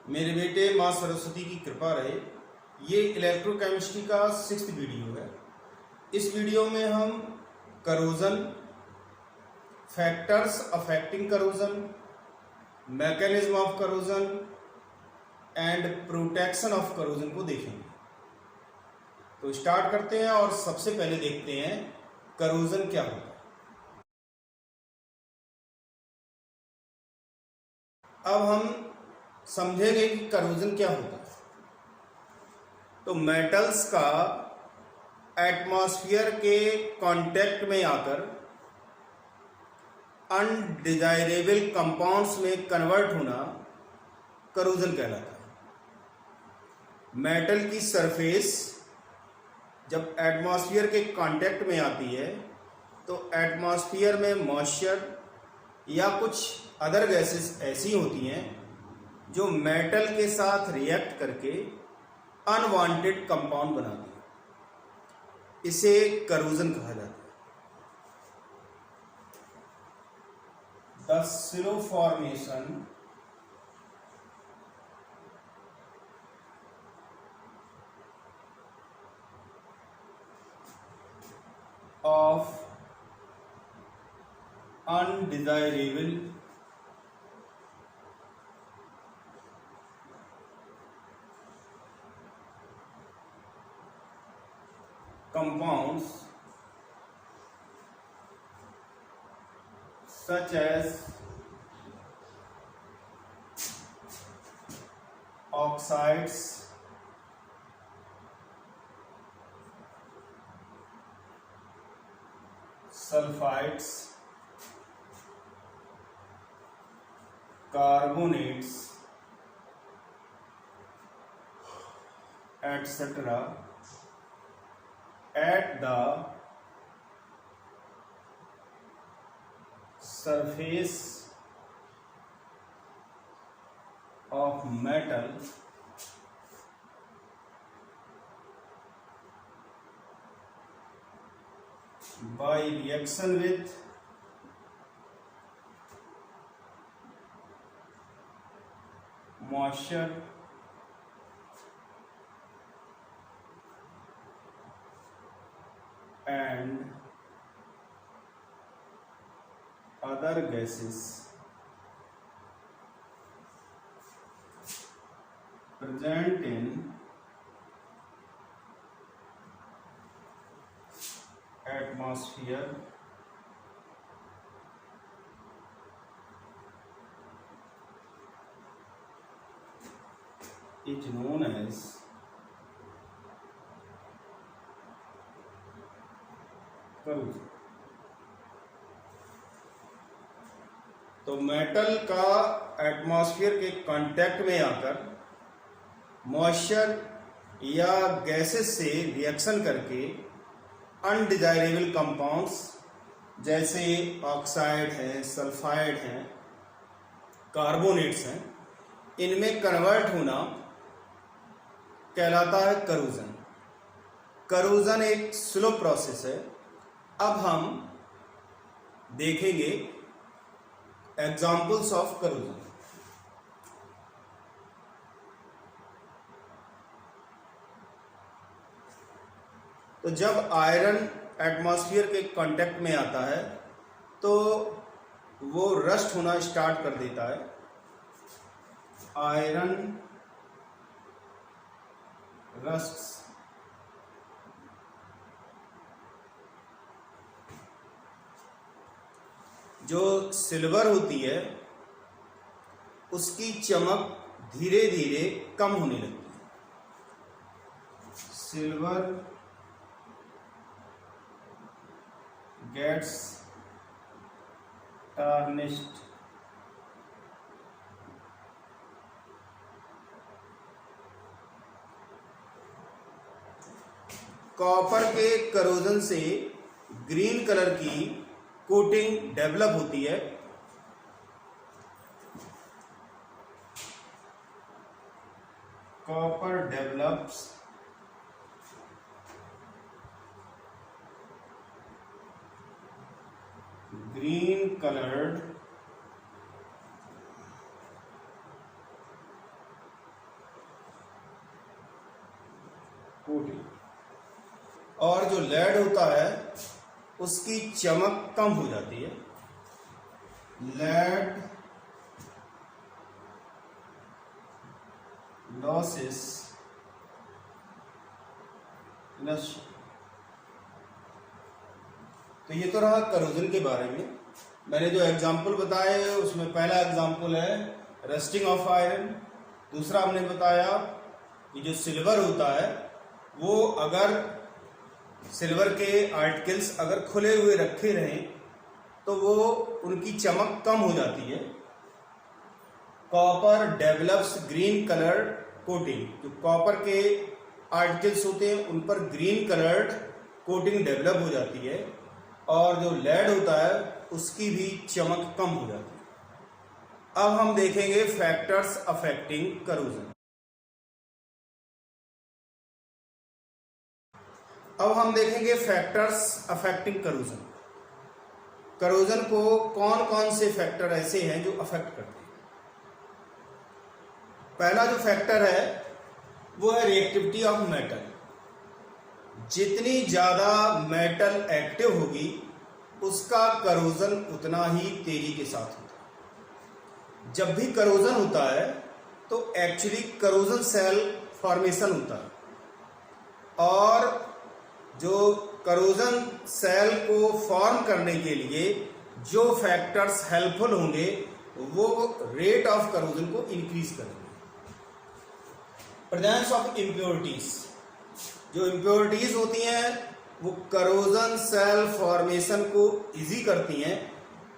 मेरे बेटे माँ सरस्वती की कृपा रहे। ये इलेक्ट्रोकेमिस्ट्री का 6th वीडियो है। इस वीडियो में हम corrosion, factors affecting corrosion, mechanism of corrosion and protection of corrosion को देखेंगे। तो स्टार्ट करते हैं और सबसे पहले देखते हैं करोजन क्या होता है। अब हम समझेंगे कि करोजन क्या होता है। तो मेटल्स का एटमॉस्फेयर के कांटेक्ट में आकर अनडिजायरेबल कंपाउंड्स में कन्वर्ट होना करोजन कहलाता है। मेटल की सरफेस जब एटमॉस्फेयर के कांटेक्ट में आती है तो एटमॉस्फेयर में मॉइस्चर या कुछ अदर गैसेस ऐसी होती हैं जो मेटल के साथ रिएक्ट करके अनवांटेड कंपाउंड बनाती है। इसे करोजन कहा जाता है। The slow formation of undesirable compounds such as oxides, sulfides, carbonates, etc. at the surface of metal by reaction with moisture and other gases present in atmosphere is known as corrosion. तो metal का atmosphere के contact में आकर moisture या gases से reaction करके undesirable compounds जैसे oxide हैं, सल्फाइड हैं, कार्बोनेट्स हैं, इनमें कन्वर्ट होना कहलाता है करोजन। करोजन एक स्लो प्रोसेस है। अब हम देखेंगे एग्जाम्पल्स ऑफ करोजन। तो जब आयरन एटमॉस्फेयर के कांटेक्ट में आता है तो वो रस्ट होना स्टार्ट कर देता है। आयरन रस्ट्स। जो सिल्वर होती है उसकी चमक धीरे धीरे कम होने लगती है। Silver gets tarnished. कॉपर के करोजन से ग्रीन कलर की कोटिंग डेवलप होती है। Copper develops green colored coating. और जो लेड होता है उसकी चमक कम हो जाती है। लेड लॉसेस नष्ट। तो ये तो रहा करोजन के बारे में। मैंने जो एग्जाम्पल बताए उसमें पहला एग्जाम्पल है रस्टिंग ऑफ आयरन। दूसरा हमने बताया कि जो सिल्वर होता है वो अगर सिल्वर के आर्टिकल्स अगर खुले हुए रखे रहें तो वो उनकी चमक कम हो जाती है। Copper develops green colour coating. जो कॉपर के आर्टिकल्स होते हैं उन पर ग्रीन कलर्ड कोटिंग डेवलप हो जाती है। और जो लेड होता है उसकी भी चमक कम हो जाती है। अब हम देखेंगे फैक्टर्स अफेक्टिंग करोजन। अब हम देखेंगे फैक्टर्स अफेक्टिंग करोजन। करोजन को कौन कौन से फैक्टर ऐसे हैं जो अफेक्ट करते हैं। पहला जो फैक्टर है वो है रिएक्टिविटी ऑफ मेटल। जितनी ज्यादा मेटल एक्टिव होगी उसका करोजन उतना ही तेजी के साथ होता है। जब भी करोजन होता है तो एक्चुअली करोजन सेल फॉर्मेशन होता है। और जो करोजन सेल को फॉर्म करने के लिए जो फैक्टर्स हेल्पफुल होंगे वो रेट ऑफ करोजन को इंक्रीज करेंगे। Presence of impurities. जो इम्प्योरिटीज होती हैं वो करोजन सेल फॉर्मेशन को इजी करती हैं,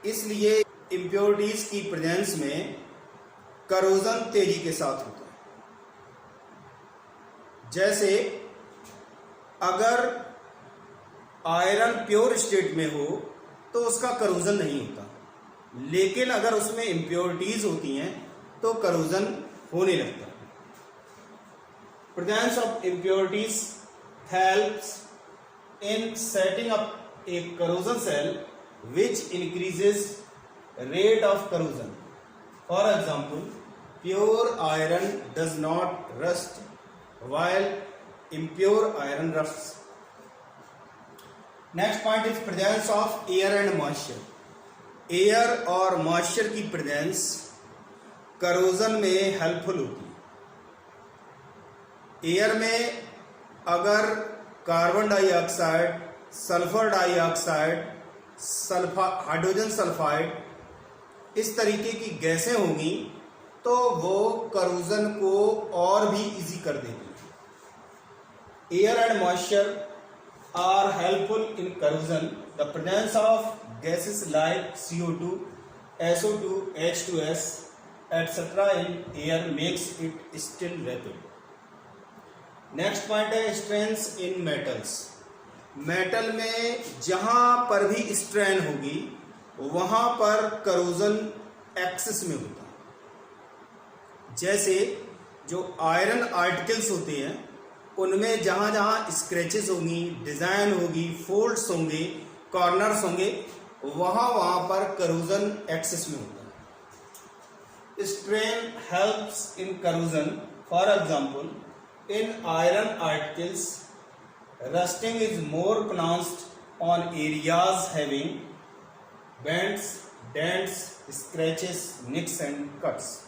इसलिए इम्प्योरिटीज की प्रेजेंस में करोजन तेजी के साथ होता है। जैसे अगर आयरन प्योर स्टेट में हो तो उसका करोजन नहीं होता, लेकिन अगर उसमें इम्प्योरिटीज होती हैं तो करोजन होने लगता है। Presence of impurities helps in setting up a corrosion cell which increases rate of corrosion. For example, pure iron does not rust while impure iron rusts. Next point is presence of air and moisture. Air और moisture की presence corrosion में helpful होती है। Air में अगर carbon dioxide, sulphur dioxide, hydrogen sulphide इस तरीके की गैसें होंगी तो वो करोजन को और भी इजी कर देगी। Air and moisture are helpful in corrosion. The presence of gases like CO2, SO2, H2S etcetera in air makes it still rapid. Next point है स्ट्रेंथ इन मेटल्स। मेटल में जहां पर भी स्ट्रेन होगी वहां पर करोजन एक्सेस में होता है। जैसे जो आयरन आर्टिकल्स होते हैं उनमें जहां जहां स्क्रैचेस होंगी, डिजाइन होगी, फोल्ड्स होंगे, कॉर्नर्स होंगे, वहां वहां पर करोजन एक्सेस में होता है। Strain helps in corrosion. For example, in iron articles, rusting is more pronounced on areas having bends, dents, scratches, nicks and cuts.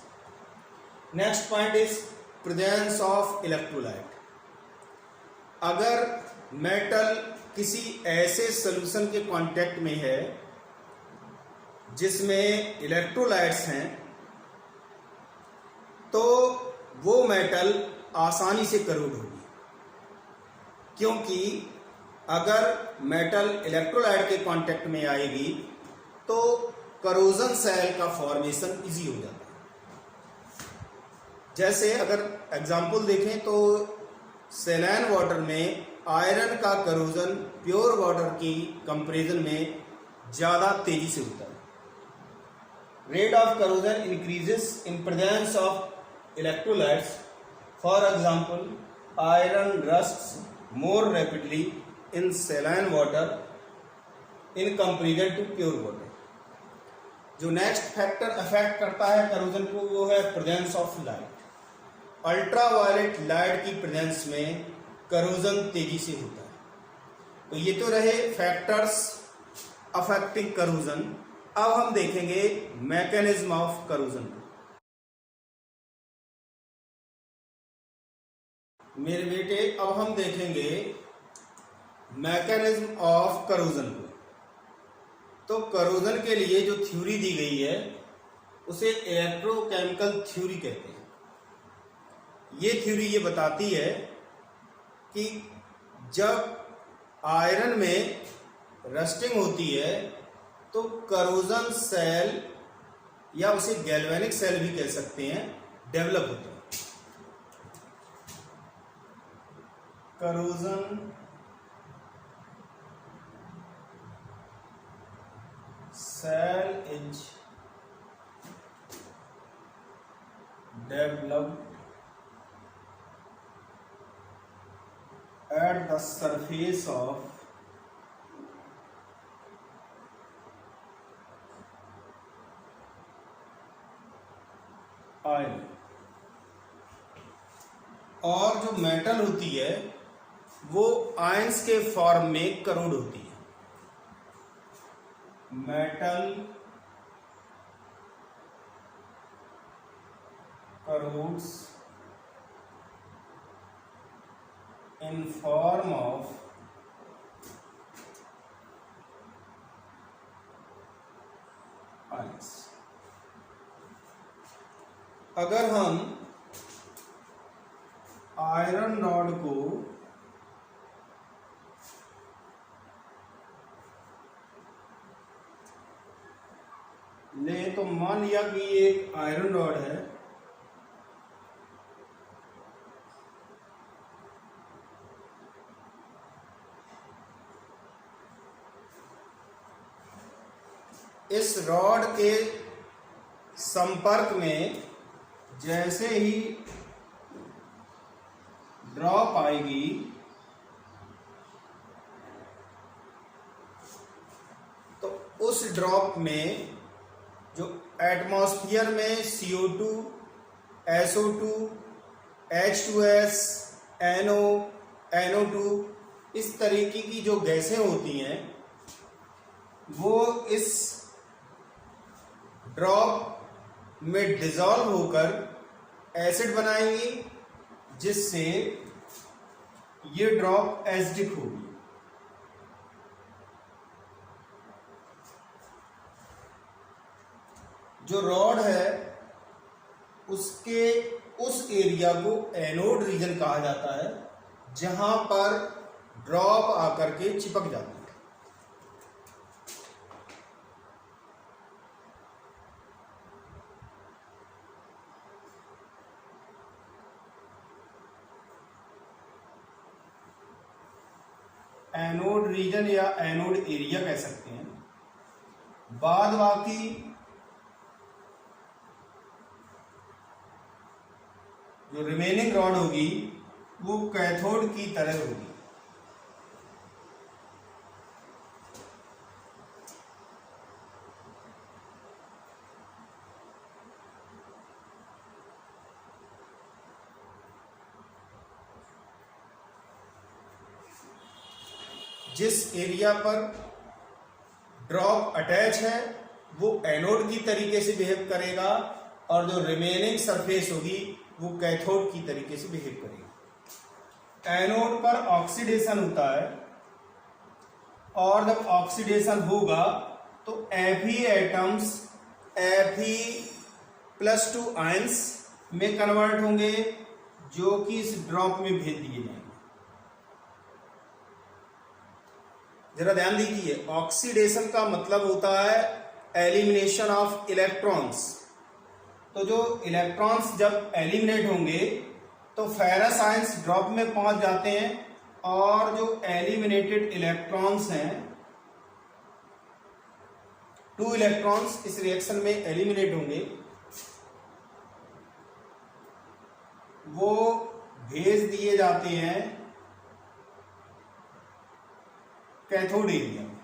Next point is presence of electrolyte. अगर metal किसी ऐसे solution के contact में है जिसमें electrolytes हैं तो वो मेटल आसानी से करोड होगी, क्योंकि अगर मेटल इलेक्ट्रोलाइट के कांटेक्ट में आएगी तो करोजन सेल का फॉर्मेशन इजी हो जाता है। जैसे अगर एग्जांपल देखें तो सेलाइन वाटर में आयरन का करोजन प्योर वाटर की कंपैरिजन में ज़्यादा तेजी से होता है। Rate of corrosion increases in presence of electrolytes. For example, iron rusts more rapidly in saline water in comparison to pure water. जो नेक्स्ट फैक्टर अफेक्ट करता है करोजन को वो है presence of light. Ultraviolet light की presence में corrosion तेजी से होता है। तो ये तो रहे फैक्टर्स अफेक्टिंग करोजन। अब हम देखेंगे मैकेनिज्म ऑफ करोजन को। मेरे बेटे अब हम देखेंगे मैकेनिज्म ऑफ करोजन को। तो करोजन के लिए जो थ्योरी दी गई है उसे इलेक्ट्रोकेमिकल थ्योरी कहते हैं। ये थ्योरी ये बताती है कि जब आयरन में रस्टिंग होती है तो करोजन सेल या उसे गैल्वेनिक सेल भी कह सकते हैं, डेवलप होते हैं। Corrosion cell is developed at the surface of iron। और जो मेटल होती है वो आयंस के फॉर्म में करोड होती है। Metal crores in form of ions। अगर हम आयरन रॉड को ले तो मान लिया कि ये एक आयरन रॉड है, इस रॉड के संपर्क में जैसे ही ड्रॉप आएगी तो उस ड्रॉप में जो एटमॉस्फेयर में CO2, SO2, H2S, NO, NO2 इस तरीके की जो गैसें होती हैं वो इस ड्रॉप में डिसॉल्व होकर एसिड बनाएंगी, जिससे ये ड्रॉप एसिडिक होगी। जो रॉड है उसके उस एरिया को एनोड रीजन कहा जाता है, जहां पर ड्रॉप आकर के चिपक जाता है। एनोड रीजन या एनोड एरिया कह सकते हैं। बाद बाकी जो रिमेनिंग रॉड होगी वो कैथोड की तरह होगी। जिस एरिया पर ड्रॉप अटैच है वो एनोड की तरीके से बिहेव करेगा और जो रिमेनिंग सरफेस होगी वो कैथोड की तरीके से बिहेव करेगा। एनोड पर ऑक्सीडेशन होता है और जब ऑक्सीडेशन होगा तो Fe एटम्स Fe+2 आयंस में कन्वर्ट होंगे, जो कि इस ड्रॉप में भेज दिए जाएंगे। जरा ध्यान दीजिए, ऑक्सीडेशन का मतलब होता है एलिमिनेशन ऑफ इलेक्ट्रॉन्स। तो जो इलेक्ट्रॉन्स जब एलिमिनेट होंगे तो फेरस आयंस ड्रॉप में पहुंच जाते हैं और जो एलिमिनेटेड इलेक्ट्रॉन्स हैं 2 इलेक्ट्रॉन्स इस रिएक्शन में एलिमिनेट होंगे, वो भेज दिए जाते हैं कैथोड एरिया में।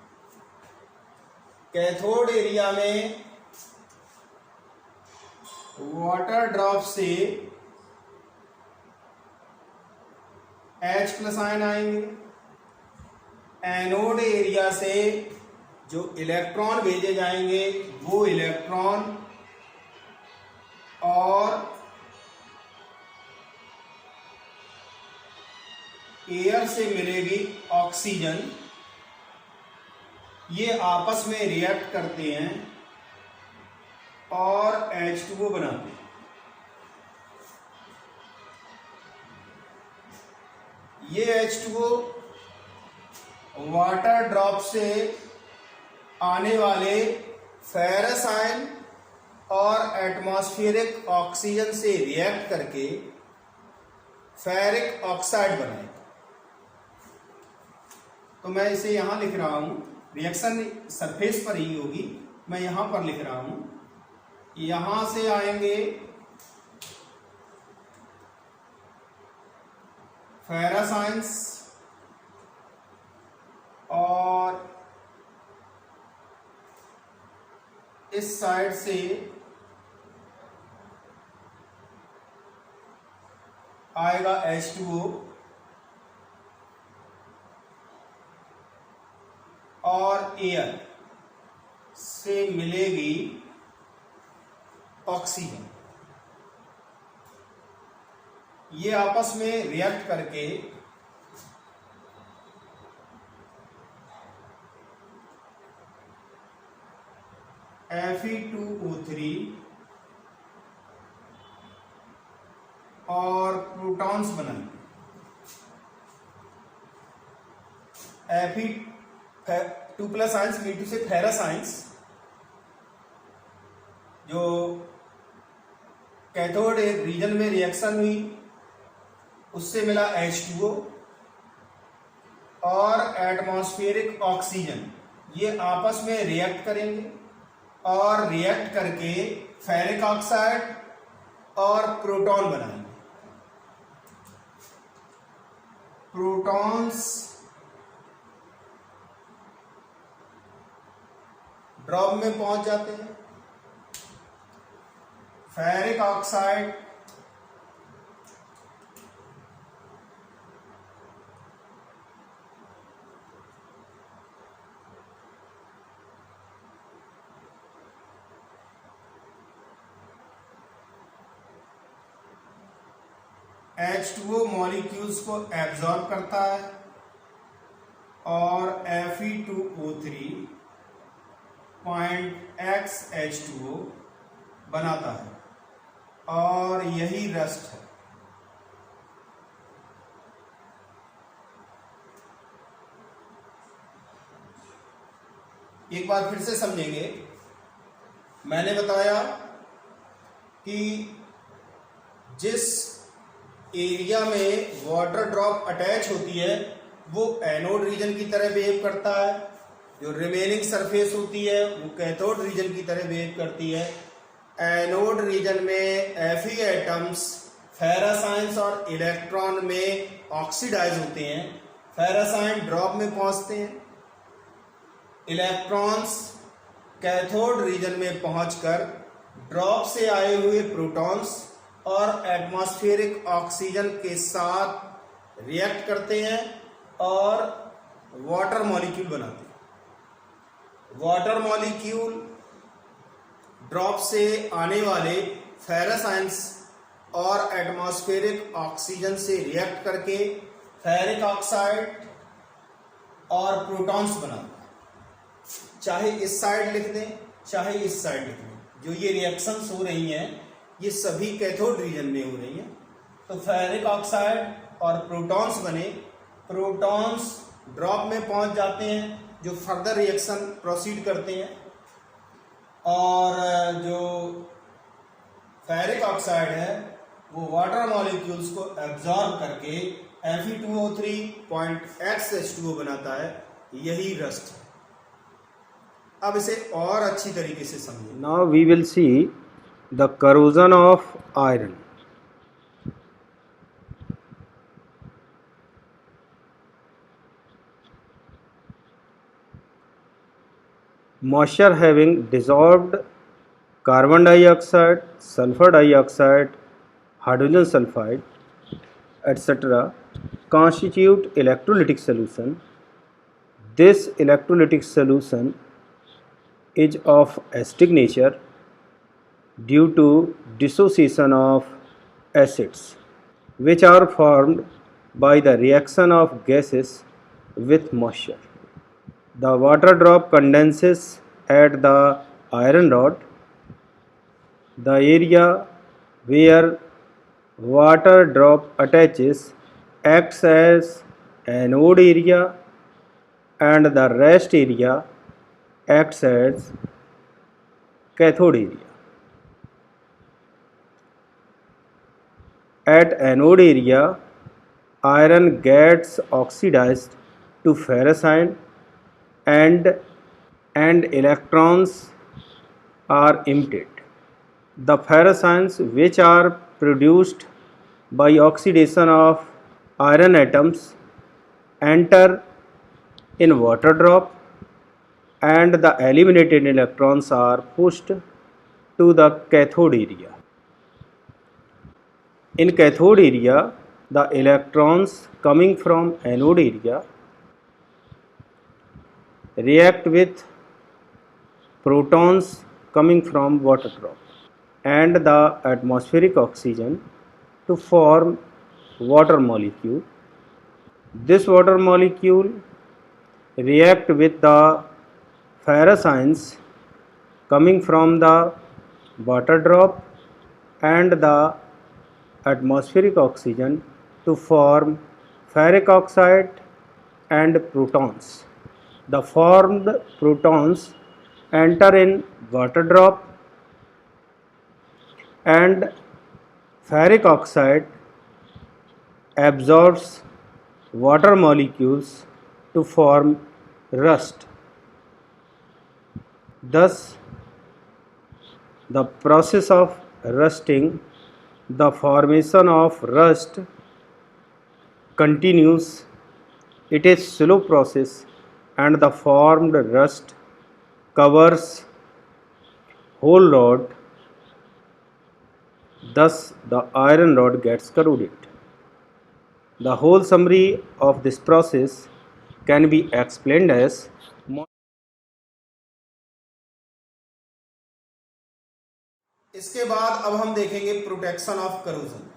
कैथोड एरिया में वाटर ड्रॉप से H+ आयन आएंगे। एनोड एरिया से जो इलेक्ट्रॉन भेजे जाएंगे वो इलेक्ट्रॉन और एयर से मिलेगी ऑक्सीजन, ये आपस में रिएक्ट करते हैं और H2O बनाते हैं। ये H2O वाटर ड्रॉप से आने वाले फेरस आयन और एटमॉस्फेरिक ऑक्सीजन से रिएक्ट करके फेरिक ऑक्साइड बनाएगा। तो मैं इसे यहां लिख रहा हूं, रिएक्शन सरफेस पर ही होगी, मैं यहां पर लिख रहा हूं। यहां से आएंगे फेरस आयंस और इस साइड से आएगा H2O और एयर से मिलेगी ऑक्सीजन। ये आपस में रिएक्ट करके Fe2O3 और प्रोटॉन्स बनाएंगे। Fe2+ आयंस Fe2 से फेरस आयंस जो कैथोड रीजन में रिएक्शन हुई उससे मिला H2O और एटमॉस्फेरिक ऑक्सीजन, ये आपस में रिएक्ट करेंगे और रिएक्ट करके फेरिक ऑक्साइड और प्रोटॉन बनाएंगे। प्रोटॉन्स ड्रॉप में पहुंच जाते हैं। फेरिक ऑक्साइड H2O मॉलिक्यूल्स को एब्जॉर्ब करता है और Fe2O3 .X H2O बनाता है और यही रस्ट है। एक बार फिर से समझेंगे। मैंने बताया कि जिस एरिया में वाटर ड्रॉप अटैच होती है वो एनोड रीजन की तरह बिहेव करता है, जो रिमेनिंग सरफेस होती है वो कैथोड रीजन की तरह बिहेव करती है। एनोड रीजन में Fe एटम्स फेरस आयंस और इलेक्ट्रॉन में ऑक्सीडाइज होते हैं। फेरस आयन ड्रॉप में पहुंचते हैं, इलेक्ट्रॉन्स कैथोड रीजन में पहुंचकर ड्रॉप से आए हुए प्रोटॉन्स और एटमॉस्फेरिक ऑक्सीजन के साथ रिएक्ट करते हैं और वाटर मॉलिक्यूल बनाते हैं। वाटर मॉलिक्यूल ड्रॉप से आने वाले फेरस आयंस और एटमॉस्फेरिक ऑक्सीजन से रिएक्ट करके फेरिक ऑक्साइड और प्रोटॉन्स बनाते हैं। चाहे इस साइड लिख दें चाहे इस साइड लिख दें, जो ये रिएक्शंस हो रही हैं ये सभी कैथोड रीजन में हो रही हैं। तो फेरिक ऑक्साइड और प्रोटॉन्स बने, प्रोटॉन्स ड्रॉप में पहुंच जाते हैं जो फर्दर रिएक्शन प्रोसीड करते हैं और जो फेरिक ऑक्साइड है वो वाटर मॉलिक्यूल्स को एब्जॉर्ब करके Fe2O3 .X H2O बनाता है, यही रस्ट है। अब इसे और अच्छी तरीके से समझें। Now we will see the corrosion of iron. Moisture having dissolved carbon dioxide, sulfur dioxide, hydrogen sulfide, etc. constitute electrolytic solution. This electrolytic solution is of acidic nature due to dissociation of acids, which are formed by the reaction of gases with moisture. The water drop condenses at the iron rod. The area where water drop attaches acts as anode area, and the rest area acts as cathode area. At anode area, iron gets oxidized to ferrocene and electrons are emitted. The ferrocenes, which are produced by oxidation of iron atoms, enter in water drop, and the eliminated electrons are pushed to the cathode area. In cathode area, the electrons coming from anode area react with protons coming from water drop and the atmospheric oxygen to form water molecule. This water molecule react with the ferrocenes coming from the water drop and the atmospheric oxygen to form ferric oxide and protons. The formed protons enter in water drop, and ferric oxide absorbs water molecules to form rust. Thus, the process of rusting, the formation of rust continues. It is slow process, and the formed rust covers whole rod. Thus, the iron rod gets corroded. The whole summary of this process can be explained as इसके बाद अब हम देखेंगे protection of corrosion.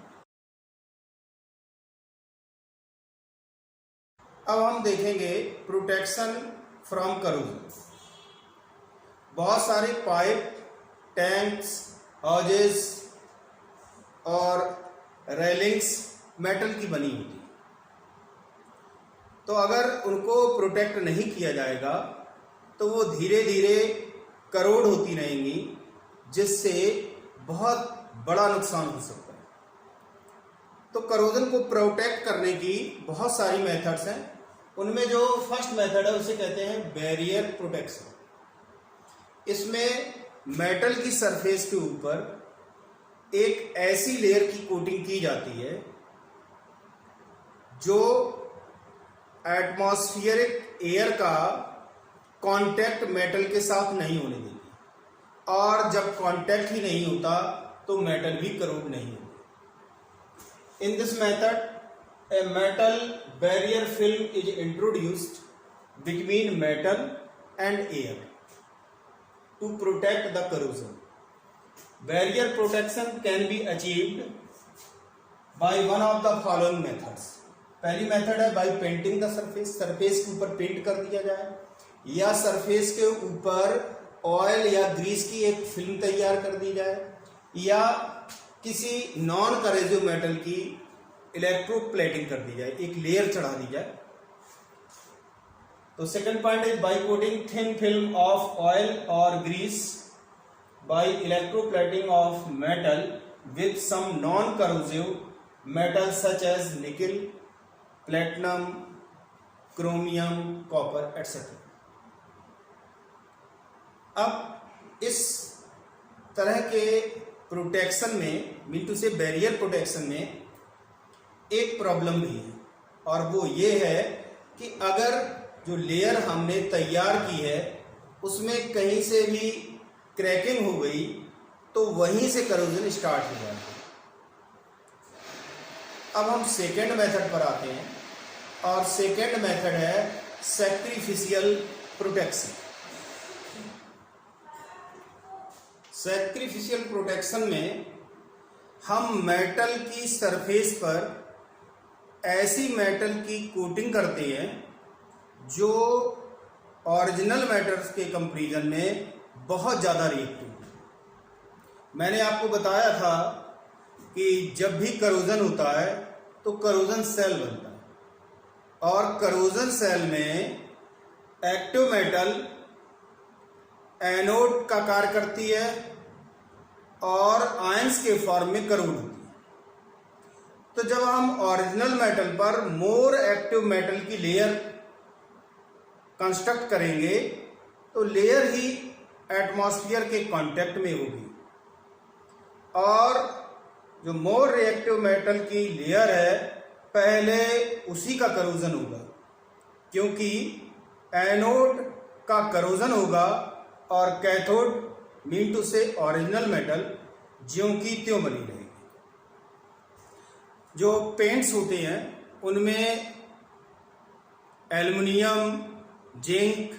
अब हम देखेंगे protection from corrosion. बहुत सारे पाइप, टैंक्स, हॉजेस और रेलिंग्स मेटल की बनी होती, तो अगर उनको प्रोटेक्ट नहीं किया जाएगा तो वो धीरे धीरे करोड होती रहेंगी, जिससे बहुत बड़ा नुकसान हो सकता है। तो करोजन को प्रोटेक्ट करने की बहुत सारी मेथड्स हैं। उनमें जो फर्स्ट मेथड है उसे कहते हैं बैरियर प्रोटेक्शन। इसमें मेटल की सरफेस के ऊपर एक ऐसी लेयर की कोटिंग की जाती है जो एटमॉस्फेरिक एयर का कांटेक्ट मेटल के साथ नहीं होने देगी, और जब कांटेक्ट ही नहीं होता तो मेटल भी करोड नहीं होता। इन this method a metal barrier film is introduced between metal and air to protect the corrosion. Barrier protection can be achieved by one of the following methods. पहली मेथड है by painting the surface. Surface के ऊपर paint कर दिया जाए, या surface के ऊपर ऑयल या ग्रीस की एक फिल्म तैयार कर दी जाए, या किसी नॉन करेजिव मेटल की इलेक्ट्रोप्लेटिंग कर दी जाए, एक लेयर चढ़ा दी जाए। तो second point is by coating thin film of oil और grease by electroplating of metal with some non corrosive metal such as nickel, platinum, chromium, copper etcetera. अब इस तरह के प्रोटेक्शन में, mean to say barrier protection में एक problem भी है, और वो ये है कि अगर जो लेयर हमने तैयार की है उसमें कहीं से भी क्रैकिंग हो गई तो वहीं से करोजन स्टार्ट हो जाएगा। अब हम सेकेंड मेथड पर आते हैं। और सेकेंड मेथड है सैक्रिफिशियल प्रोटेक्शन। सैक्रिफिशियल प्रोटेक्शन में हम मेटल की सरफेस पर ऐसी मेटल की कोटिंग करते हैं जो ओरिजिनल मेटल्स के कंपैरिजन में बहुत ज़्यादा रिएक्टिव है। मैंने आपको बताया था कि जब भी करोजन होता है तो करोजन सेल बनता है और करोजन सेल में एक्टिव मेटल एनोड का कार्य करती है और आयंस के फॉर्म में करोड होती है। तो जब हम ओरिजिनल मेटल पर मोर एक्टिव मेटल की लेयर कंस्ट्रक्ट करेंगे तो लेयर ही एटमॉस्फेयर के कांटेक्ट में होगी और जो मोर रिएक्टिव मेटल की लेयर है पहले उसी का करोजन होगा, क्योंकि एनोड का करोजन होगा और कैथोड मीन टू से ओरिजिनल मेटल ज्यों की त्यों बनी रहेगी। जो पेंट्स होते हैं उनमें एल्युमिनियम, जिंक,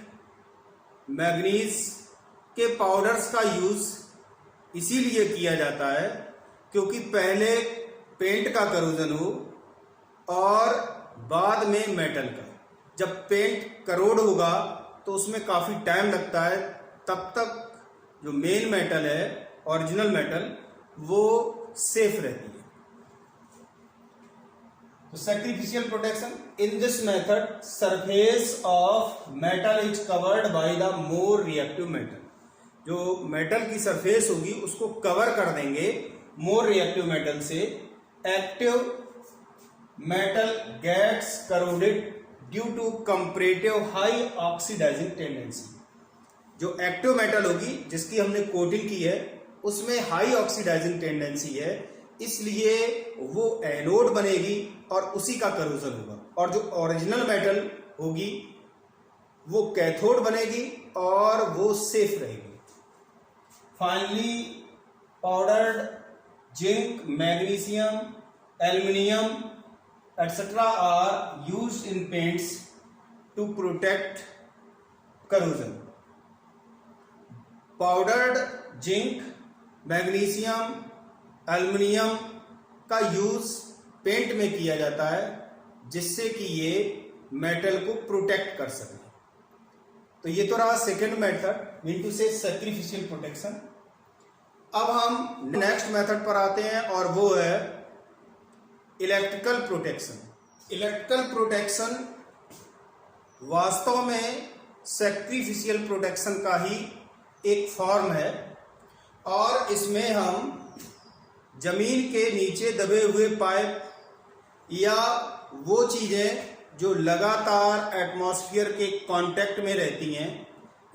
मैग्नीज के पाउडर्स का यूज इसीलिए किया जाता है क्योंकि पहले पेंट का करोजन हो और बाद में मेटल का। जब पेंट करोड होगा तो उसमें काफ़ी टाइम लगता है, तब तक जो मेन मेटल है ओरिजिनल मेटल वो सेफ रहती है। तो sacrificial protection in this method surface of metal is covered by the more reactive metal. जो मेटल की सरफेस होगी उसको कवर कर देंगे मोर रिएक्टिव मेटल से। Active metal gets corroded due to comparative high oxidizing tendency. जो active metal होगी जिसकी हमने कोटिंग की है उसमें हाई ऑक्सीडाइजिंग टेंडेंसी है, इसलिए वो एनोड बनेगी और उसी का करोजन होगा। और जो ओरिजिनल मेटल होगी वो कैथोड बनेगी और वो सेफ रहेगी। Finally powdered zinc, magnesium, aluminium etc. are used in paints to protect corrosion. Powdered zinc, magnesium, aluminium का यूज पेंट में किया जाता है जिससे कि ये मेटल को प्रोटेक्ट कर सके। तो ये तो रहा सेकेंड मेथड मीन टू से सैक्रिफिशियल प्रोटेक्शन। अब हम नेक्स्ट मेथड पर आते हैं और वो है इलेक्ट्रिकल प्रोटेक्शन। इलेक्ट्रिकल प्रोटेक्शन वास्तव में सैक्रिफिशियल प्रोटेक्शन का ही एक फॉर्म है और इसमें हम जमीन के नीचे दबे हुए पाइप या वो चीज़ें जो लगातार एटमॉस्फेयर के कांटेक्ट में रहती हैं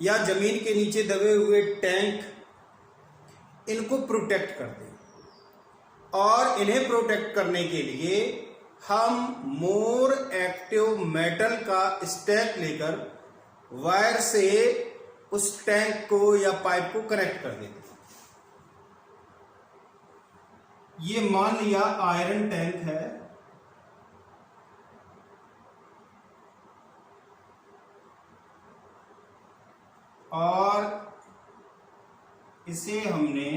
या जमीन के नीचे दबे हुए टैंक, इनको प्रोटेक्ट करते हैं। और इन्हें प्रोटेक्ट करने के लिए हम मोर एक्टिव मेटल का स्टैक लेकर वायर से उस टैंक को या पाइप को कनेक्ट कर देते हैं। ये मान लिया आयरन टैंक है और इसे हमने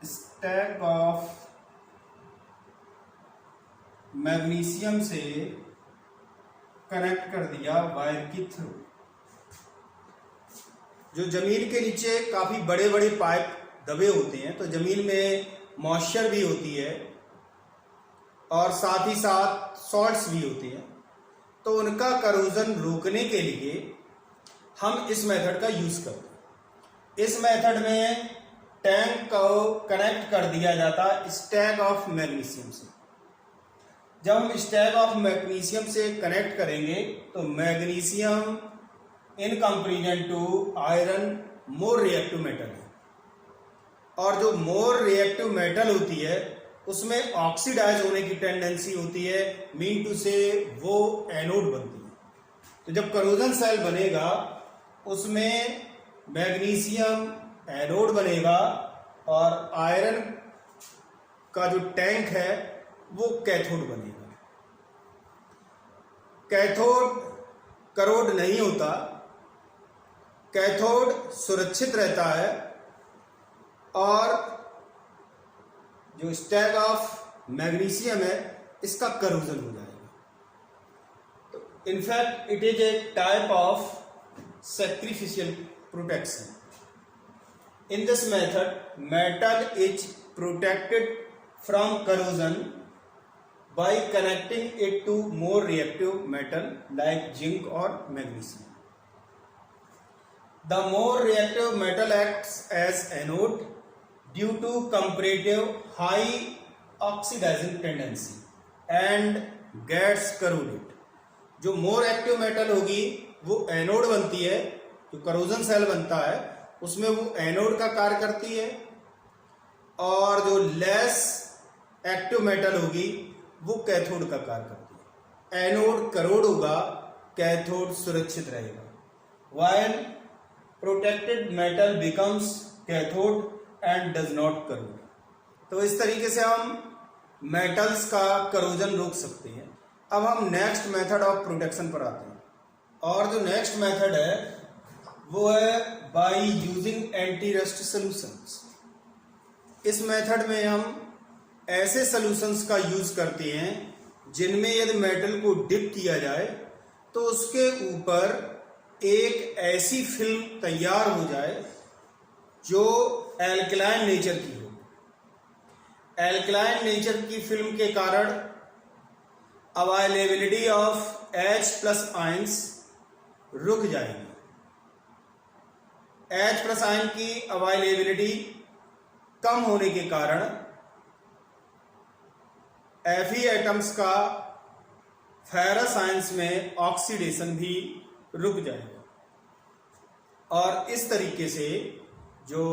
स्टैक ऑफ मैग्नीशियम से कनेक्ट कर दिया वायर के थ्रू। जो जमीन के नीचे काफी बड़े बड़े पाइप दबे होते हैं तो जमीन में मॉइस्चर भी होती है और साथ ही साथ सॉल्ट्स भी होते हैं, तो उनका करोजन रोकने के लिए हम इस मेथड का यूज करते हैं। इस मेथड में टैंक को कनेक्ट कर दिया जाता है स्टैक ऑफ मैग्नीशियम से। जब हम स्टैक ऑफ मैग्नीशियम से कनेक्ट करेंगे तो magnesium in comparison to iron more reactive metal है और जो मोर रिएक्टिव मेटल होती है उसमें ऑक्सीडाइज होने की टेंडेंसी होती है, मीन टू से वो एनोड बनती है। तो जब करोजन सेल बनेगा उसमें मैग्नीशियम एनोड बनेगा और आयरन का जो टैंक है वो कैथोड बनेगा। कैथोड करोड नहीं होता, कैथोड सुरक्षित रहता है और जो स्टैग ऑफ मैग्नीशियम है इसका करोजन हो जाएगा। तो in fact it is a type of sacrificial protection. In this method, metal is protected from corrosion by connecting it to more reactive metal like zinc or magnesium. The more reactive metal acts as anode due to comparative high oxidizing tendency and gets corroded. जो more active metal होगी वो anode बनती है, जो corrosion cell बनता है उसमें वो एनोड का कार्य करती है, और जो लेस एक्टिव मेटल होगी वो कैथोड का कार्य करती है। एनोड करोड होगा, कैथोड सुरक्षित रहेगा। While protected metal becomes cathode and does not crore. तो इस तरीके से हम मेटल्स का करोजन रोक सकते हैं। अब हम नेक्स्ट मेथड ऑफ प्रोटेक्शन पर आते हैं, और जो नेक्स्ट मेथड है वो है by using anti rust solutions. इस मेथड में हम ऐसे सॉल्यूशंस का यूज करते हैं जिनमें यदि मेटल को डिप किया जाए तो उसके ऊपर एक ऐसी फिल्म तैयार हो जाए जो एल्कलाइन नेचर की हो। एल्कलाइन नेचर की फिल्म के कारण अवेलेबिलिटी ऑफ H+ आयंस रुक जाएगी। H+ आयन की अवेलेबिलिटी कम होने के कारण Fe एटम्स का फेरस आयंस में ऑक्सीडेशन भी रुक जाएगा, और इस तरीके से जो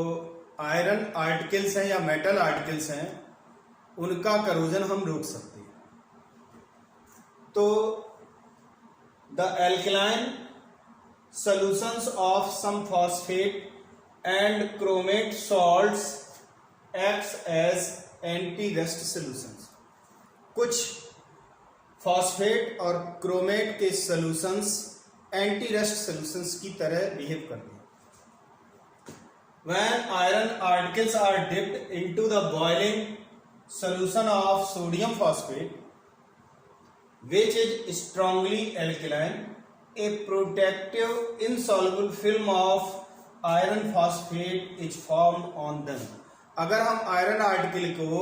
आयरन आर्टिकल्स हैं या मेटल आर्टिकल्स हैं उनका करोजन हम रोक सकते हैं। तो the alkaline solutions of some phosphate and chromate salts acts as anti-rust solutions. कुछ फॉस्फेट और क्रोमेट के सॉल्यूशंस एंटी रस्ट सॉल्यूशंस की तरह बिहेव करते हैं। When iron articles are dipped into the boiling solution of sodium phosphate, which is strongly alkaline, a protective insoluble film of iron phosphate is formed on them. अगर हम iron article को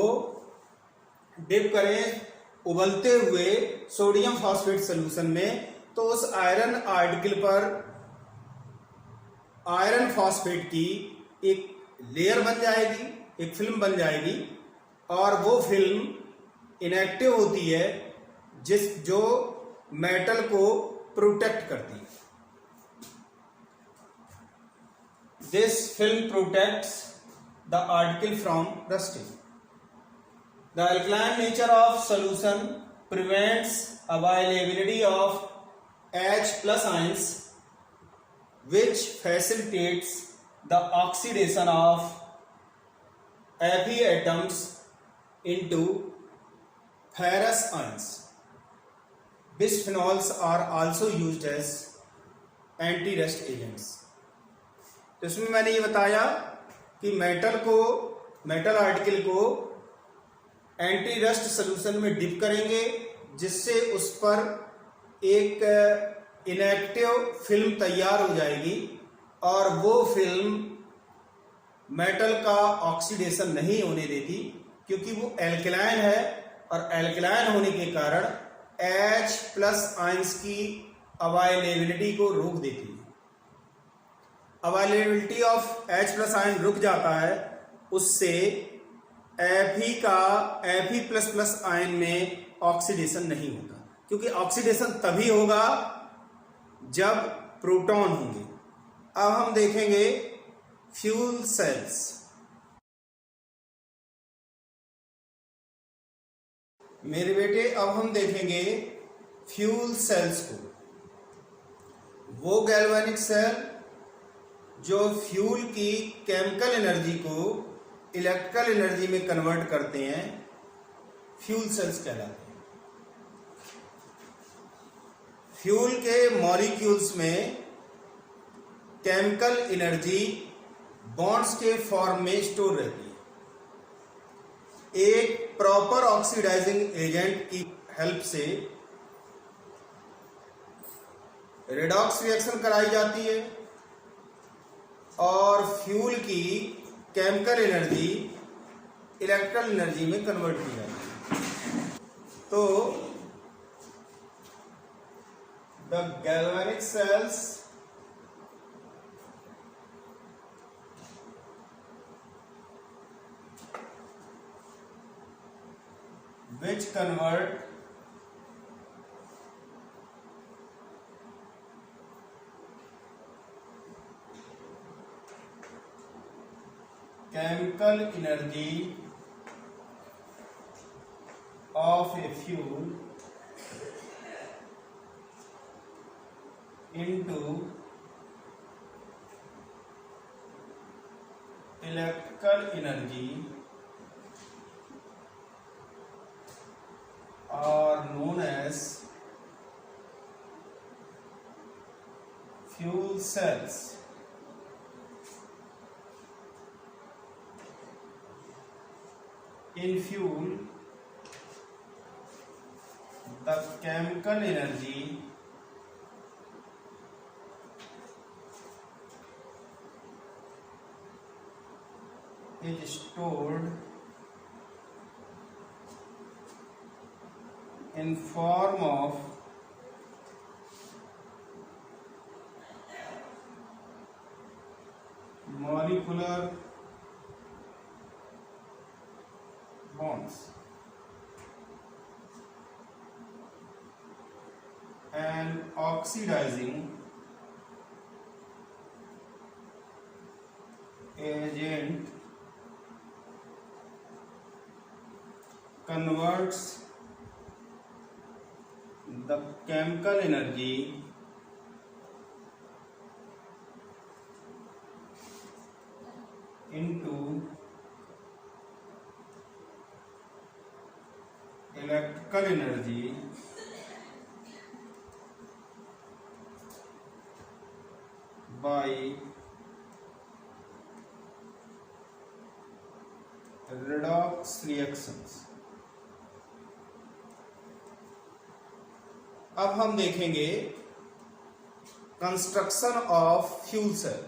dip करें उबलते हुए sodium phosphate solution में, तो उस iron article पर आयरन फॉस्फेट की एक लेयर बन जाएगी, एक फिल्म बन जाएगी, और वो फिल्म इनएक्टिव होती है जो मेटल को प्रोटेक्ट करती है। This film protects the article from rusting. The alkaline nature of solution prevents availability of H+ ions which facilitates the oxidation of Fe atoms into ferrous ions. Bisphenols are also used as anti-rust agents. तो इसमें मैंने ये बताया कि metal article को anti rust solution में dip करेंगे जिससे उस पर एक इनएक्टिव फिल्म तैयार हो जाएगी, और वो फिल्म मेटल का ऑक्सीडेशन नहीं होने देती क्योंकि वो एल्कलाइन है, और एल्कलाइन होने के कारण H+ आयंस की अवेलेबिलिटी को रोक देती है। अवेलेबिलिटी ऑफ H+ आयन रुक जाता है, उससे Fe+ आयन में ऑक्सीडेशन नहीं होगा, क्योंकि ऑक्सीडेशन तभी होगा जब प्रोटॉन होंगे। अब हम देखेंगे फ्यूल सेल्स। मेरे बेटे अब हम देखेंगे फ्यूल सेल्स को, वो गैल्वेनिक सेल जो फ्यूल की केमिकल एनर्जी को इलेक्ट्रिकल एनर्जी में कन्वर्ट करते हैं, फ्यूल सेल्स कहलाते हैं। फ्यूल के मॉलिक्यूल्स में केमिकल एनर्जी बॉन्ड्स के फॉर्म में स्टोर रहती है। एक प्रॉपर ऑक्सीडाइजिंग एजेंट की हेल्प से रेडॉक्स रिएक्शन कराई जाती है और फ्यूल की केमिकल एनर्जी इलेक्ट्रिकल एनर्जी में कन्वर्ट की जाती है। तो the galvanic cells which convert chemical energy of a fuel into electrical energy are known as fuel cells. In fuel, the chemical energy is stored in form of molecular bonds and oxidizing agent converts the chemical energy into electrical energy by redox reactions। अब हम देखेंगे construction of fuel cell.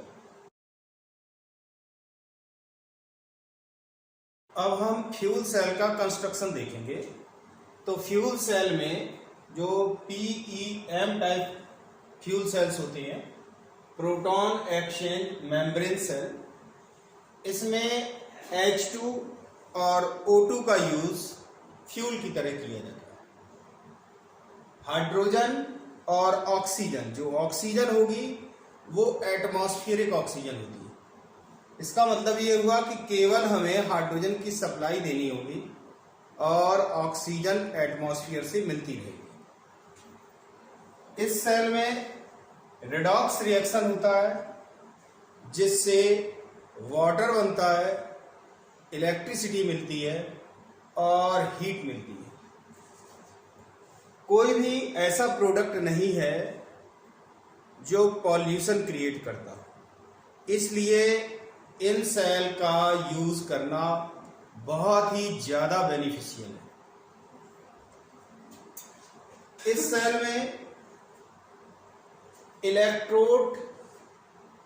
अब हम fuel cell का construction देखेंगे। तो fuel cell में जो PEM टाइप फ्यूल सेल्स होते हैं, प्रोटॉन एक्सचेंज मेम्ब्रेन सेल, इसमें H2 और O2 का यूज फ्यूल की तरह किया जाता है। हाइड्रोजन और ऑक्सीजन, जो ऑक्सीजन होगी वो एटमॉस्फेरिक ऑक्सीजन होती है। इसका मतलब ये हुआ कि केवल हमें हाइड्रोजन की सप्लाई देनी होगी और ऑक्सीजन एटमॉस्फेयर से मिलती रहेगी। इस सेल में रेडॉक्स रिएक्शन होता है जिससे वाटर बनता है, इलेक्ट्रिसिटी मिलती है और हीट मिलती है। कोई भी ऐसा प्रोडक्ट नहीं है जो पॉल्यूशन क्रिएट करता, इसलिए इन सेल का यूज करना बहुत ही ज्यादा बेनिफिशियल है। इस सेल में इलेक्ट्रोड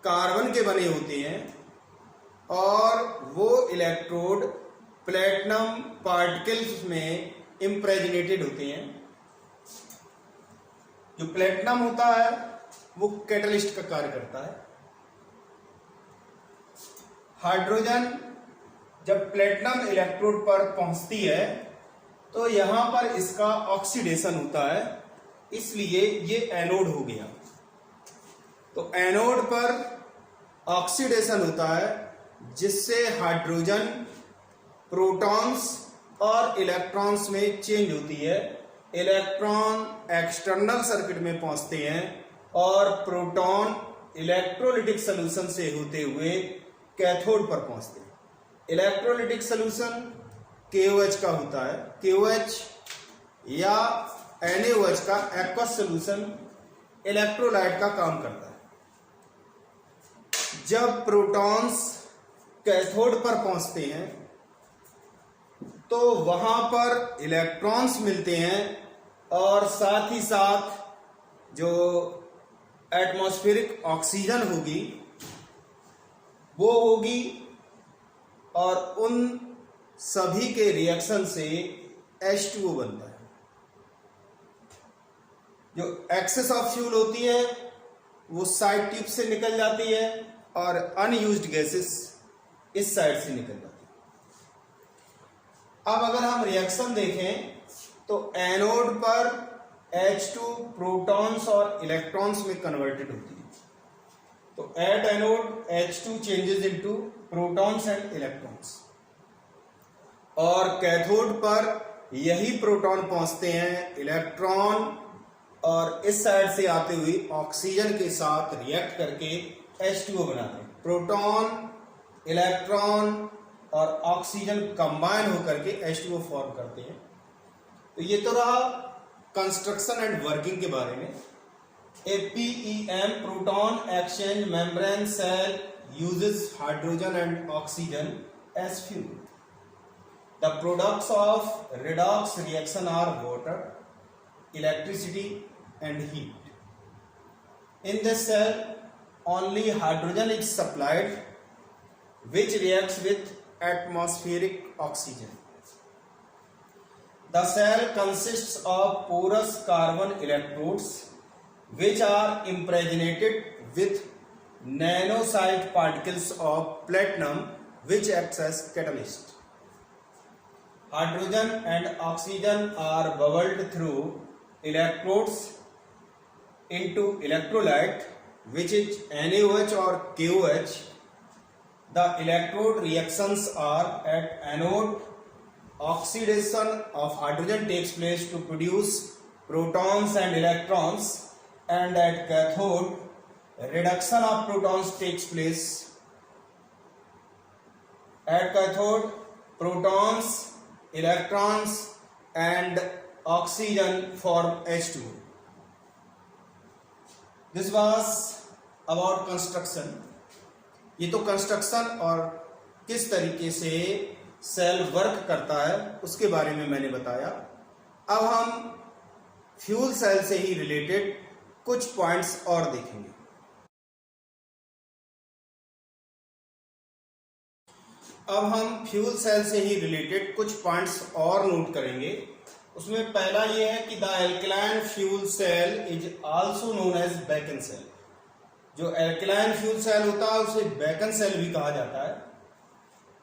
कार्बन के बने होते हैं और वो इलेक्ट्रोड प्लेटिनम पार्टिकल्स में इम्प्रेगनेटेड होते हैं। जो प्लेटिनम होता है वो कैटलिस्ट का कार्य करता है। हाइड्रोजन जब प्लेटिनम इलेक्ट्रोड पर पहुंचती है तो यहां पर इसका ऑक्सीडेशन होता है, इसलिए ये एनोड हो गया। तो एनोड पर ऑक्सीडेशन होता है जिससे हाइड्रोजन प्रोटॉन्स और इलेक्ट्रॉन्स में चेंज होती है। इलेक्ट्रॉन एक्सटर्नल सर्किट में पहुंचते हैं और प्रोटॉन इलेक्ट्रोलिटिक सॉल्यूशन से होते हुए कैथोड पर पहुंचते हैं। इलेक्ट्रोलिटिक सॉल्यूशन KOH का होता है। KOH या NaOH का एक्वस सोल्यूशन इलेक्ट्रोलाइट का काम करता है। जब प्रोटॉन्स कैथोड पर पहुंचते हैं तो वहां पर इलेक्ट्रॉन्स मिलते हैं और साथ ही साथ जो एटमॉस्फेरिक ऑक्सीजन होगी वो होगी, और उन सभी के रिएक्शन से H2O बनता है। जो एक्सेस ऑफ फ्यूल होती है वो साइड ट्यूब से निकल जाती है और अनयूज्ड गैसेस इस साइड से निकल जाती है। अब अगर हम रिएक्शन देखें तो एनोड पर H2 प्रोटॉन्स और इलेक्ट्रॉन्स में कन्वर्टेड होती है। तो at anode H2 changes into protons and electrons, और कैथोड पर यही प्रोटॉन पहुंचते हैं इलेक्ट्रॉन और इस साइड से आते हुए ऑक्सीजन के साथ रिएक्ट करके H2O बनाते हैं। प्रोटॉन, इलेक्ट्रॉन और ऑक्सीजन कंबाइन होकर के H2O फॉर्म करते हैं। तो ये तो रहा कंस्ट्रक्शन एंड वर्किंग के बारे में। PEM proton exchange membrane cell uses hydrogen and oxygen as fuel. The products of redox reaction are water, electricity and heat. In this cell only hydrogen is supplied, which reacts with atmospheric oxygen. The cell consists of porous carbon electrodes which are impregnated with nanosized particles of platinum which acts as catalyst. Hydrogen and oxygen are bubbled through electrodes into electrolyte which is NaOH or KOH. The electrode reactions are at anode. Oxidation of hydrogen takes place to produce protons and electrons, and at cathode reduction of protons takes place. At cathode protons, electrons and oxygen form H2O. This was about construction. ये तो construction और किस तरीके से cell work करता है उसके बारे में मैंने बताया। अब हम फ्यूल सेल से ही रिलेटेड कुछ पॉइंट्स और देखेंगे। अब हम फ्यूल सेल से ही रिलेटेड कुछ पॉइंट्स और नोट करेंगे। उसमें पहला यह है कि the alkaline fuel cell is also known as Bacon cell. जो एल्कलाइन फ्यूल सेल होता है उसे बेकन सेल भी कहा जाता है।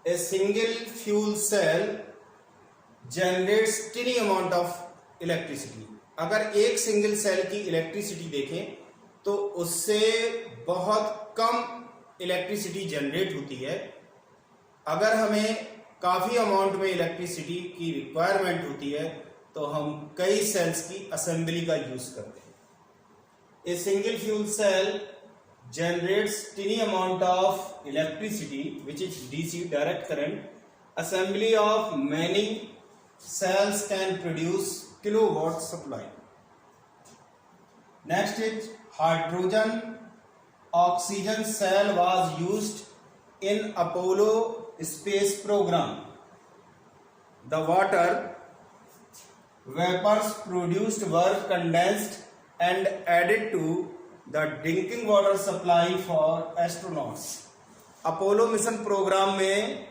A single fuel cell generates tiny amount of electricity. अगर एक सिंगल सेल की इलेक्ट्रिसिटी देखें तो उससे बहुत कम इलेक्ट्रिसिटी जनरेट होती है। अगर हमें काफी अमाउंट में इलेक्ट्रिसिटी की रिक्वायरमेंट होती है तो हम कई सेल्स की असेंबली का यूज करते हैं। A single fuel cell generates tiny amount of electricity which is DC direct current. Assembly of many cells can produce kilowatt supply. Next is hydrogen oxygen cell was used in Apollo space program. The water vapors produced were condensed and added to the drinking water supply for astronauts. Apollo mission program में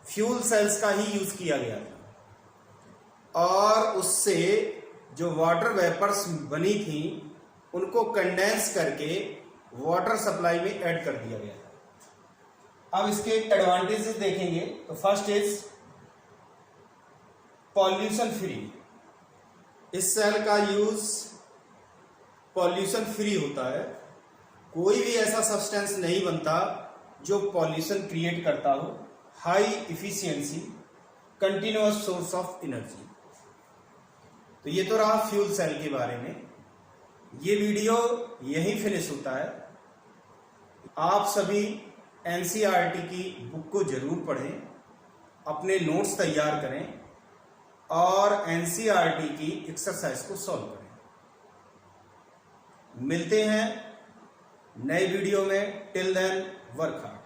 fuel cells का ही use किया गया था और उससे जो water vapours बनी थी उनको कंडेंस करके वाटर सप्लाई में ऐड कर दिया गया था। अब इसके एडवांटेजेस देखेंगे तो फर्स्ट इज पॉल्यूशन फ्री। इस सेल का यूज पॉल्यूशन फ्री होता है। कोई भी ऐसा सब्सटेंस नहीं बनता जो पॉल्यूशन क्रिएट करता हो। High efficiency, continuous source of energy. तो ये तो रहा फ्यूल सेल के बारे में। ये वीडियो यहीं फिनिश होता है। आप सभी एनसीईआरटी की बुक को जरूर पढ़ें, अपने नोट्स तैयार करें और एनसीईआरटी की एक्सरसाइज को सॉल्व करें। मिलते हैं नए वीडियो में। Till then work hard.